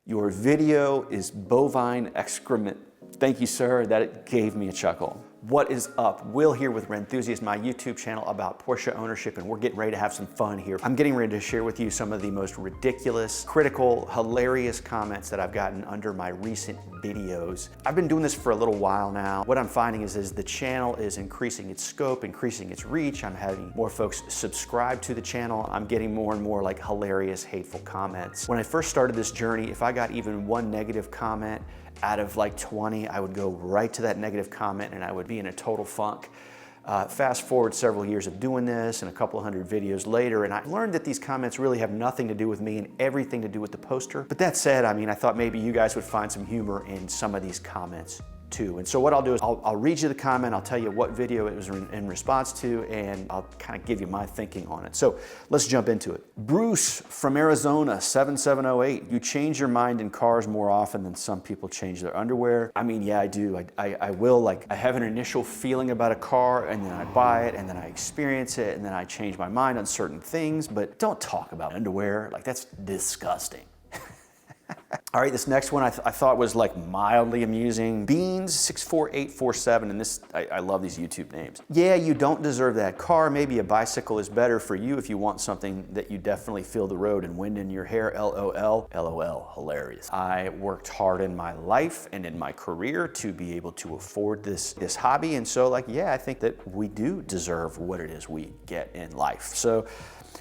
Your video is bovine excrement. Thank you, sir. That gave me a chuckle. What is up? Will here with Renthusiast, my YouTube channel about Porsche ownership, and we're getting ready to have some fun here. I'm getting ready to share with you some of the most ridiculous, critical, hilarious comments that I've gotten under my recent videos. I've been doing this for a little while now. What I'm finding is the channel is increasing its scope, increasing its reach. I'm having more folks subscribe to the channel. I'm getting more and more like hilarious, hateful comments. When I first started this journey, if I got even one negative comment out of like 20, I would go right to that negative comment and I would be in a total funk. Fast forward several years of doing this and a couple hundred videos later, and I learned that these comments really have nothing to do with me and everything to do with the poster. But that said, I mean, I thought maybe you guys would find some humor in some of these comments too. And so what I'll do is I'll read you the comment, I'll tell you what video it was in response to, and I'll kind of give you my thinking on it. So let's jump into it. Bruce from Arizona, 7708, you change your mind in cars more often than some people change their underwear. I mean, yeah, I do. I will, like, I have an initial feeling about a car and then I buy it and then I experience it and then I change my mind on certain things, but don't talk about underwear. Like, that's disgusting. All right, this next one I thought was like mildly amusing. Beans64847, and this, I love these YouTube names. Yeah, you don't deserve that car. Maybe a bicycle is better for you if you want something that you definitely feel the road and wind in your hair, LOL. LOL, hilarious. I worked hard in my life and in my career to be able to afford this hobby, and so like, yeah, I think that we do deserve what it is we get in life. So,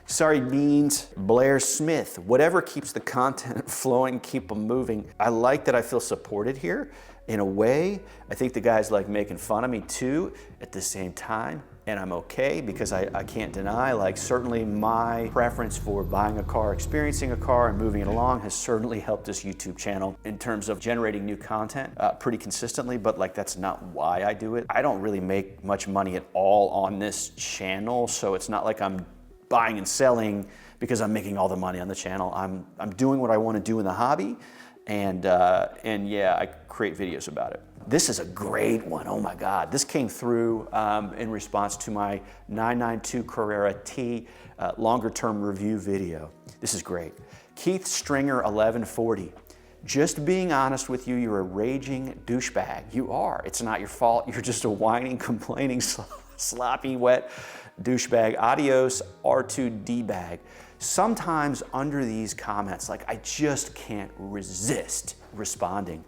sorry, Beans. Blair Smith, whatever keeps the content flowing, keep them moving. I like that I feel supported here. In a way, I think the guy's like making fun of me too at the same time, and I'm okay because I can't deny, like, certainly my preference for buying a car, experiencing a car, and moving it along has certainly helped this YouTube channel in terms of generating new content pretty consistently, but like, that's not why I do it. I don't really make much money at all on this channel, so it's not like I'm buying and selling because I'm making all the money on the channel. I'm doing what I want to do in the hobby, and yeah, I create videos about it. This is a great one. Oh my God. This came through in response to my 992 Carrera T longer term review video. This is great. Keith Stringer 1140. Just being honest with you, you're a raging douchebag. You are. It's not your fault. You're just a whining, complaining, sloppy, wet douchebag. Adios, R2D bag. Sometimes under these comments, like, I just can't resist responding.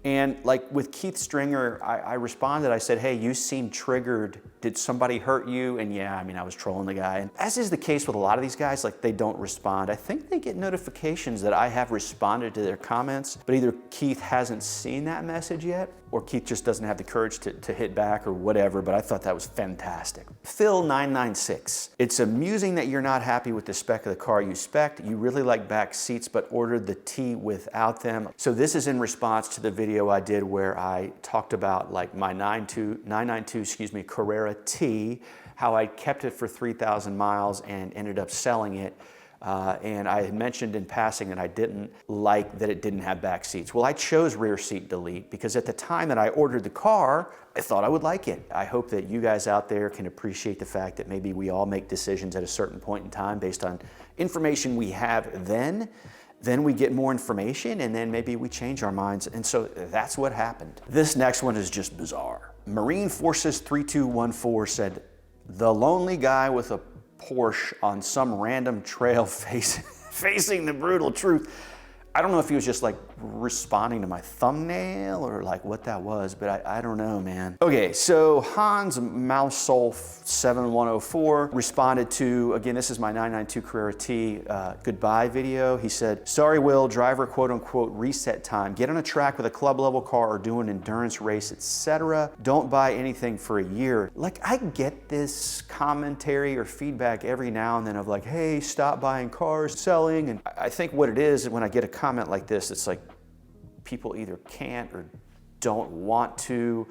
And like with Keith Stringer, I responded, I said, hey, you seem triggered. Did somebody hurt you? And yeah, I mean, I was trolling the guy. And as is the case with a lot of these guys, like, they don't respond. I think they get notifications that I have responded to their comments, but either Keith hasn't seen that message yet, or Keith just doesn't have the courage to hit back or whatever, but I thought that was fantastic. Phil996, it's amusing that you're not happy with the spec of the car you spec'd. You really like back seats, but ordered the T without them. So this is in response to the video I did where I talked about like my 992 Carrera T, how I kept it for 3,000 miles and ended up selling it. And I had mentioned in passing that I didn't like that it didn't have back seats. Well, I chose rear seat delete because at the time that I ordered the car, I thought I would like it. I hope that you guys out there can appreciate the fact that maybe we all make decisions at a certain point in time based on information we have then. Then we get more information and then maybe we change our minds. And so that's what happened. This next one is just bizarre. Marine Forces 3214 said, the lonely guy with a Porsche on some random trail facing the brutal truth. I don't know if he was just like responding to my thumbnail or like what that was, but I don't know, man. Okay, so Hans Mousesolf 7104 responded to, again, this is my 992 Carrera T goodbye video. He said, sorry, Will, driver quote unquote reset time. Get on a track with a club level car or do an endurance race, etc. Don't buy anything for a year. Like, I get this commentary or feedback every now and then of like, hey, stop buying cars, selling. And I think what it is when I get a comment like this, it's like people either can't or don't want to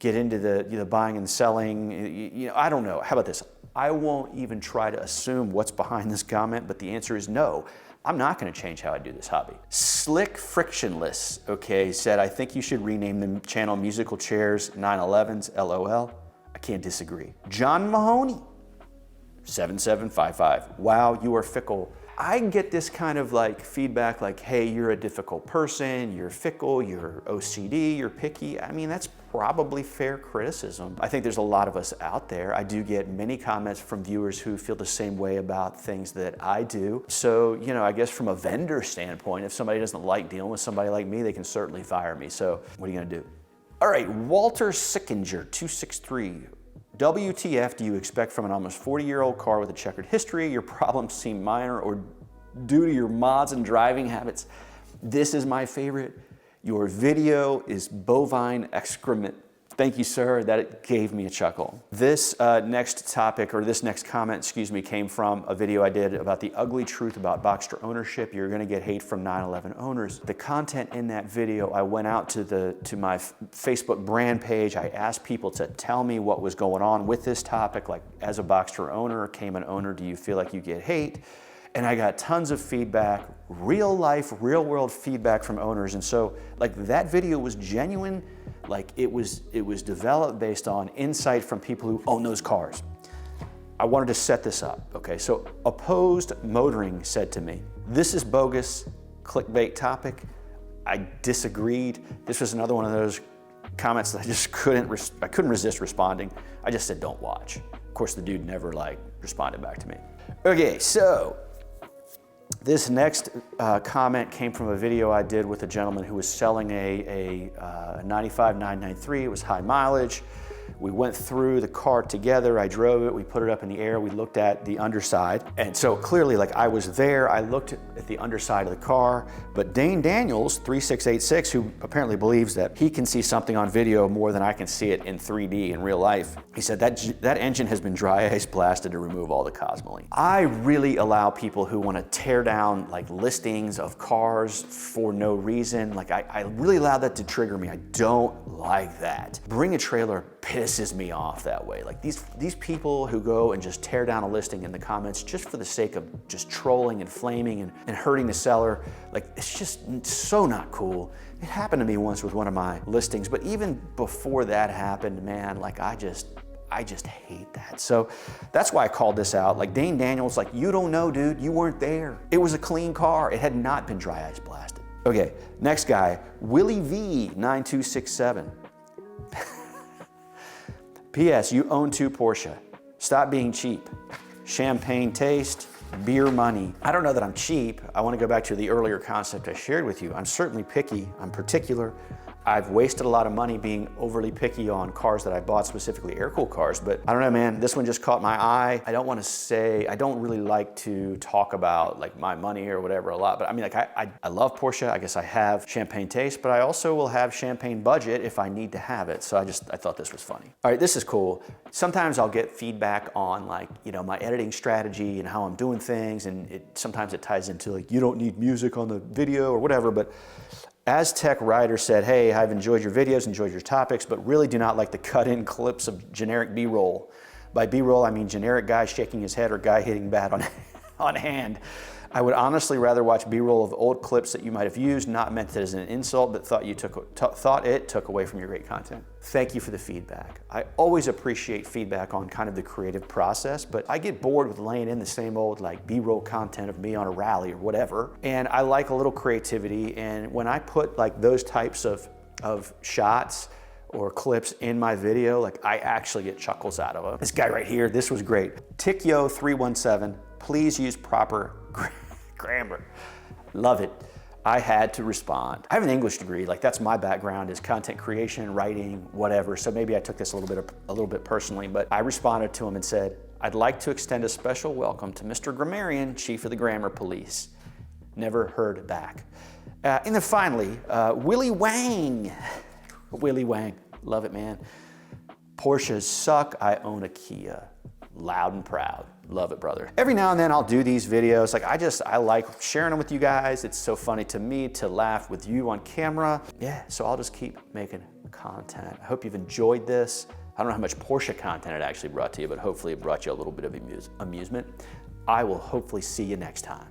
get into the buying and selling. I don't know. How about this? I won't even try to assume what's behind this comment, but the answer is no. I'm not going to change how I do this hobby. Slick Frictionless, okay, said, I think you should rename the channel Musical Chairs 911s, LOL. I can't disagree. John Mahoney, 7755. Wow, you are fickle. I get this kind of like feedback like, hey, you're a difficult person, you're fickle, you're OCD, you're picky. I mean, that's probably fair criticism. I think there's a lot of us out there. I do get many comments from viewers who feel the same way about things that I do. So, you know, I guess from a vendor standpoint, if somebody doesn't like dealing with somebody like me, they can certainly fire me. So what are you gonna do? All right, Walter Sickinger, 263. WTF do you expect from an almost 40-year-old car with a checkered history? Your problems seem minor or due to your mods and driving habits. This is my favorite. Your video is bovine excrement. Thank you, sir. That gave me a chuckle. This next topic, or this next comment, excuse me, came from a video I did about the ugly truth about Boxster ownership. You're gonna get hate from 911 owners. The content in that video, I went out to my Facebook brand page. I asked people to tell me what was going on with this topic. Like, as a Boxster owner, Cayman owner, do you feel like you get hate? And I got tons of feedback, real life, real world feedback from owners. And so like that video was genuine. Like it was developed based on insight from people who own those cars. I wanted to set this up, okay? So Opposed Motoring said to me, this is bogus, clickbait topic. I disagreed. This was another one of those comments that I just couldn't resist responding. I just said, don't watch. Of course, the dude never like responded back to me. Okay, so this next comment came from a video I did with a gentleman who was selling a 95 993. It was high mileage. We went through the car together. I drove it. We put it up in the air. We looked at the underside. And so clearly, like I was there, I looked at the underside of the car. But Dane Daniels, 3686, who apparently believes that he can see something on video more than I can see it in 3D in real life, he said that engine has been dry ice blasted to remove all the cosmoline. I really allow people who want to tear down like listings of cars for no reason. Like I really allow that to trigger me. I don't like that. Bring a Trailer pisses me off that way. Like these people who go and just tear down a listing in the comments just for the sake of just trolling and flaming and hurting the seller, like it's just so not cool. It happened to me once with one of my listings, but even before that happened, man, like I just hate that. So that's why I called this out. Like Dane Daniels, like, you don't know, dude, you weren't there. It was a clean car. It had not been dry ice blasted. Okay, next guy, Willie V 9267. P.S. You own 2 Porsche. Stop being cheap. Champagne taste, beer money. I don't know that I'm cheap. I want to go back to the earlier concept I shared with you. I'm certainly picky. I'm particular. I've wasted a lot of money being overly picky on cars that I bought, specifically air-cooled cars, but I don't know, man, this one just caught my eye. I don't want to say, I don't really like to talk about like my money or whatever a lot, but I mean, like I love Porsche. I guess I have champagne taste, but I also will have champagne budget if I need to have it. So I thought this was funny. All right, this is cool. Sometimes I'll get feedback on like, you know, my editing strategy and how I'm doing things, and sometimes it ties into like, you don't need music on the video or whatever, but Aztec Rider said, hey, I've enjoyed your videos, enjoyed your topics, but really do not like the cut-in clips of generic B-roll. By B-roll, I mean generic guy shaking his head or guy hitting bat on hand. I would honestly rather watch B-roll of old clips that you might have used, not meant as an insult, but thought it took away from your great content. Thank you for the feedback. I always appreciate feedback on kind of the creative process, but I get bored with laying in the same old like B-roll content of me on a rally or whatever. And I like a little creativity. And when I put like those types of shots or clips in my video, like I actually get chuckles out of them. This guy right here, this was great. Tickyo317, please use proper grammar. Love it. I had to respond. I have an English degree, like that's my background, is content creation, writing, whatever. So maybe I took this a little bit personally, but I responded to him and said, I'd like to extend a special welcome to Mr. Grammarian, Chief of the Grammar Police. Never heard back. And then finally, Willie Wang. Willie Wang, love it, man. Porsches suck, I own a Kia. Loud and proud. Love it, brother. Every now and then I'll do these videos. Like I like sharing them with you guys. It's so funny to me to laugh with you on camera. Yeah, so I'll just keep making content. I hope you've enjoyed this. I don't know how much Porsche content it actually brought to you, but hopefully it brought you a little bit of amusement. I will hopefully see you next time.